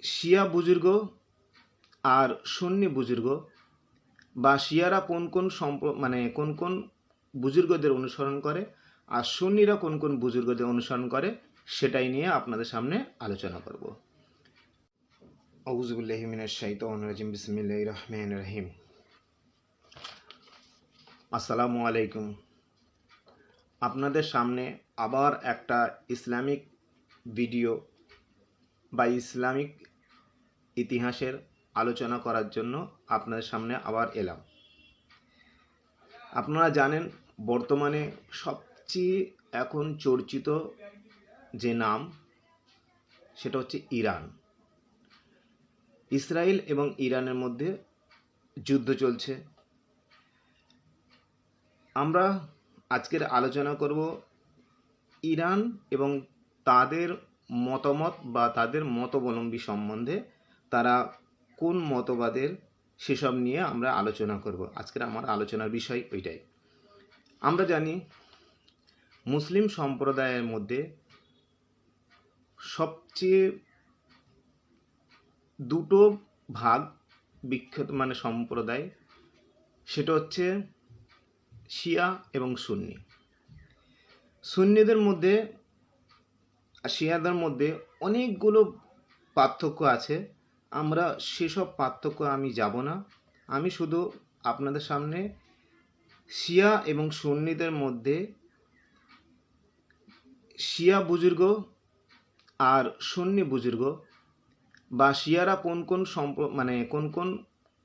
শিয়া বুজুর্গ আর সুন্নি বুজুর্গ বা শিয়ারা কোন কোন কোন কোন বুজুর্গদের অনুসরণ করে আর সুন্নিরা কোন কোন বুজুর্গদের অনুসরণ করে সেটাই নিয়ে আপনাদের সামনে আলোচনা করব। আউযু বিল্লাহি মিনাশ শাইতানির রাজিম, বিসমিল্লাহির রহমানির রহিম। আসসালামু আলাইকুম। আপনাদের সামনে আবার একটা ইসলামিক ভিডিও বা ইসলামিক ইতিহাসের আলোচনা করার জন্য আপনাদের সামনে আবার এলাম। আপনারা জানেন বর্তমানে সবচেয়ে এখন চর্চিত যে নাম সেটা হচ্ছে ইরান। ইসরায়েল এবং ইরানের মধ্যে যুদ্ধ চলছে। আমরা আজকের আলোচনা করব ইরান এবং তাদের মতামত বা তাদের মতাবলম্বী সম্বন্ধে, তারা কোন মতবাদের সেসব নিয়ে আমরা আলোচনা করব। আজকের আমার আলোচনার বিষয় ওইটাই। আমরা জানি মুসলিম সম্প্রদায়ের মধ্যে সবচেয়ে দুটো ভাগ বিখ্যাত সম্প্রদায়, সেটা হচ্ছে শিয়া এবং সুন্নি। সুন্নিদের মধ্যে আর শিয়াদের মধ্যে অনেকগুলো পার্থক্য আছে। আমরা সেসব পার্থক্য আমি যাব না। আমি শুধু আপনাদের সামনে শিয়া এবং সুন্নিদের মধ্যে শিয়া বুজুর্গ আর সুন্নি বুজুর্গ বা শিয়ারা কোন কোন কোন কোন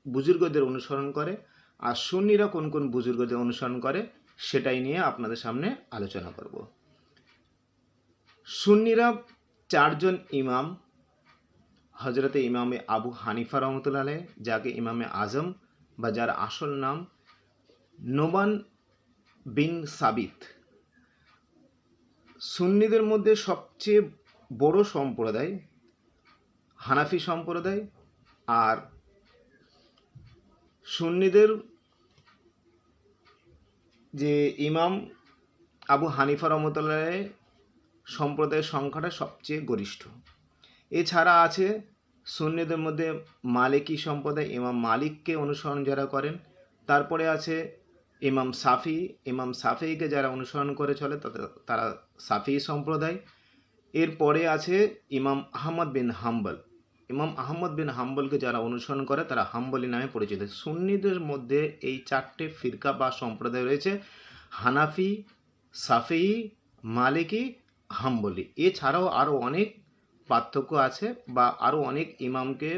বুজুর্গদের অনুসরণ করে আর সুন্নিরা কোন কোন বুজুর্গদের অনুসরণ করে সেটাই নিয়ে আপনাদের সামনে আলোচনা করব। সুন্নিরা চারজন ইমাম, হজরতে ইমামে আবু হানিফা রহমতুল্লাহ আলাইহ, যাকে ইমামে আজম বা যার আসল নাম নোমান বিন সাবিত। সুন্নিদের মধ্যে সবচেয়ে বড় সম্প্রদায় হানাফি সম্প্রদায়, আর সুন্নিদের যে ইমাম আবু হানিফা রহমতুল্লাহ সম্প্রদায়ের সংখ্যাটা সবচেয়ে গরিষ্ঠ। এছাড়া আছে সুন্নিদের মধ্যে মালিকি সম্প্রদায়, ইমাম মালিককে অনুসরণ যারা করেন। তারপরে আছে ইমাম সাফি, ইমাম সাফিকে যারা অনুসরণ করে চলে তারা সাফি সম্প্রদায়। এরপরে আছে ইমাম আহমদ বিন হাম্বল, ইমাম আহমদ বিন হাম্বলকে যারা অনুসরণ করে তারা হাম্বলি নামে পরিচিত। সুন্নিদের মধ্যে এই চারটে ফিরকা বা সম্প্রদায় রয়েছে: হানাফি, সাফি, মালিকি, হাম্বলি। এছাড়াও আরও অনেক পার্থক্য আছে বা আরও অনেক ইমামকে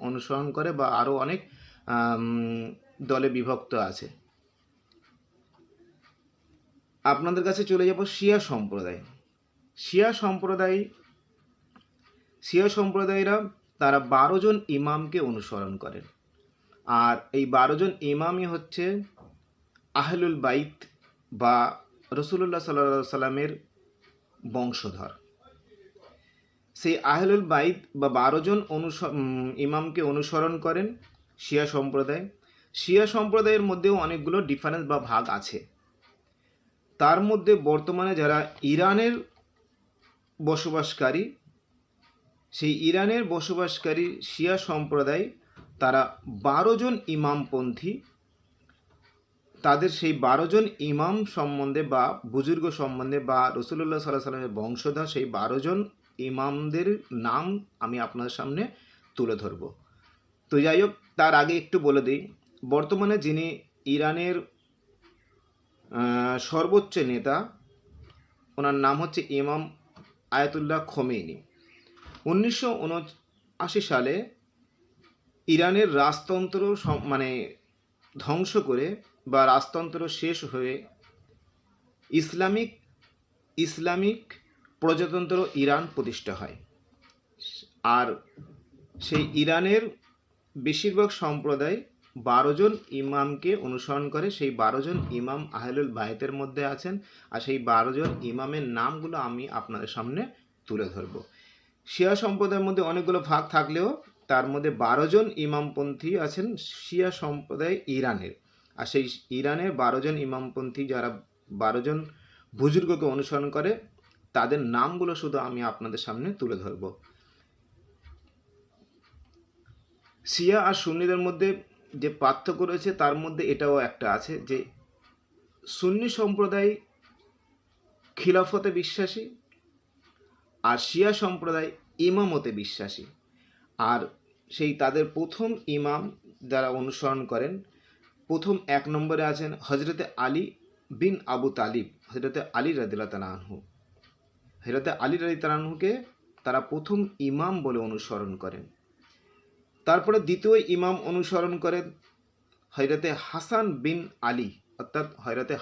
অনুসরণ করে বা আরও অনেক দলে বিভক্ত আছে। আপনাদের কাছে চলে যাব শিয়া সম্প্রদায়। শিয়া সম্প্রদায়রা তারা 12 জন ইমামকে অনুসরণ করেন, আর এই 12 জন ইমামই হচ্ছে আহলুল বাইত বা রাসূলুল্লাহ সাল্লাল্লাহু আলাইহি সাল্লামের বংশধর। সেই আহলুল বাইত বা 12 জন ইমামকে অনুসরণ করেন শিয়া সম্প্রদায়। শিয়া সম্প্রদায়ের মধ্যেও অনেকগুলো ডিফারেন্স বা ভাগ আছে। তার মধ্যে বর্তমানে যারা ইরানের বসবাসকারী, সেই ইরানের বসবাসকারী শিয়া সম্প্রদায় তারা 12 জন ইমামপন্থী। তাদের সেই 12 জন ইমাম সম্বন্ধে বা বুজুর্গ সম্বন্ধে বা রাসূলুল্লাহ সাল্লাল্লাহু আলাইহি সাল্লামের বংশধর সেই 12 জন ইমামদের নাম আমি আপনাদের সামনে তুলে ধরব। তো যাই হোক, তার আগে একটু বলে দিই, বর্তমানে যিনি ইরানের সর্বোচ্চ নেতা, ওনার নাম হচ্ছে ইমাম আয়াতুল্লাহ খোমেনি। 1979 সালে ইরানের রাজতন্ত্র ধ্বংস করে বা রাজতন্ত্র শেষ হয়ে ইসলামিক প্রজাতন্ত্র ইরান প্রতিষ্ঠা হয়। আর সেই ইরানের বেশিরভাগ সম্প্রদায় 12 জন ইমামকে অনুসরণ করে। সেই 12 জন ইমাম আহলুল বাইতের মধ্যে আছেন, আর সেই 12 জন ইমামের নামগুলো আমি আপনাদের সামনে তুলে ধরব। শিয়া সম্প্রদায়ের মধ্যে অনেকগুলো ভাগ থাকলেও তার মধ্যে 12 জন ইমামপন্থী আছেন শিয়া সম্প্রদায় ইরানের। আর সেই ইরানের 12 জন ইমামপন্থী যারা 12 জন বুজুর্গকে অনুসরণ করে, তাদের নামগুলো শুধু আমি আপনাদের সামনে তুলে ধরব। শিয়া আর সুন্নিদের মধ্যে যে পার্থক্য রয়েছে তার মধ্যে এটাও একটা আছে যে সুন্নি সম্প্রদায় খিলাফতে বিশ্বাসী আর শিয়া সম্প্রদায় ইমামতে বিশ্বাসী। আর সেই তাদের প্রথম ইমাম যারা অনুসরণ করেন, প্রথম 1 নম্বরে আছেন হজরতে আলী বিন আবু তালিব, হজরতে আলী রাদিয়াল্লাহু তাআলা আনহু। হজরতে আলী রাদিয়াল্লাহু তাআলা আনহুকে তারা প্রথম ইমাম বলে অনুসরণ করেন। তারপরে দ্বিতীয় ইমাম অনুসরণ করেন হজরতে হাসান বিন আলী, অর্থাৎ হজরতে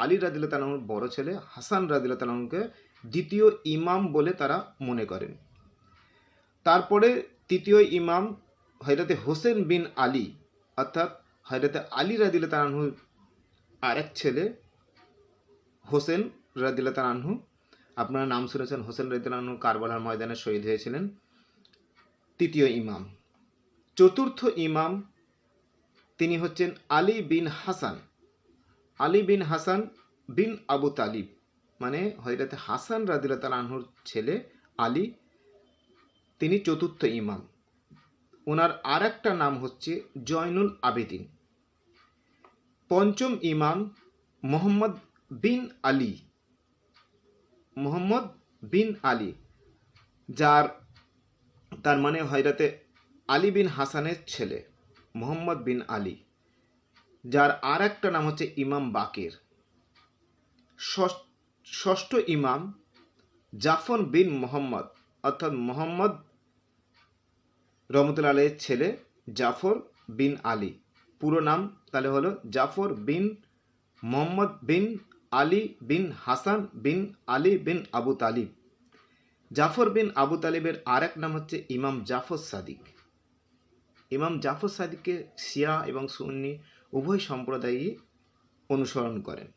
আলী রাদিয়াল্লাহু তাআলা আনহুর বড় ছেলে হাসান রাদিয়াল্লাহু তাআলা আনহুকে দ্বিতীয় ইমাম বলে তারা মনে করেন। তারপরে তৃতীয় ইমাম হজরতে হোসেন বিন আলী, অর্থাৎ হজরতে আলী রাদিয়াল্লাহু তাআলা আনহুর আরেক ছেলে হোসেন রাদিয়াল্লাহু তাআলা আনহু। আপনারা নাম শুনেছেন, হোসেন রাদিয়াল্লাহু আনহু কারবালার ময়দানে শহীদ হয়েছিলেন। তৃতীয় ইমাম। চতুর্থ ইমাম তিনি হচ্ছেন আলী বিন হাসান, আলী বিন হাসান বিন আবু তালিব, মানে হযরত হাসান রাদিয়াল্লাহু তাআলা আনহুর ছেলে আলী, তিনি চতুর্থ ইমাম। ওনার আর একটা নাম হচ্ছে জয়নুল আবেদিন। পঞ্চম ইমাম মোহাম্মদ বিন আলী, মোহাম্মদ বিন আলী, তার মানে হযরতে আলী বিন হাসানের ছেলে মোহাম্মদ বিন আলী, যার আর একটা নাম হচ্ছে ইমাম বাকের। ষষ্ঠ ইমাম জাফর বিন মোহাম্মদ, অর্থাৎ মোহাম্মদ রহমতুল্লাহ আলাইহির ছেলে জাফর বিন আলী। পুরো নাম তাহলে হলো জাফর বিন মোহাম্মদ বিন আলী বিন হাসান বিন আলী বিন আবু তালিব। জাফর বিন আবু তালিবের আর এক নাম হচ্ছে ইমাম জাফর সাদিক। ইমাম জাফর সাদিককে শিয়া এবং সুন্নি উভয় সম্প্রদায়ই অনুসরণ করেন।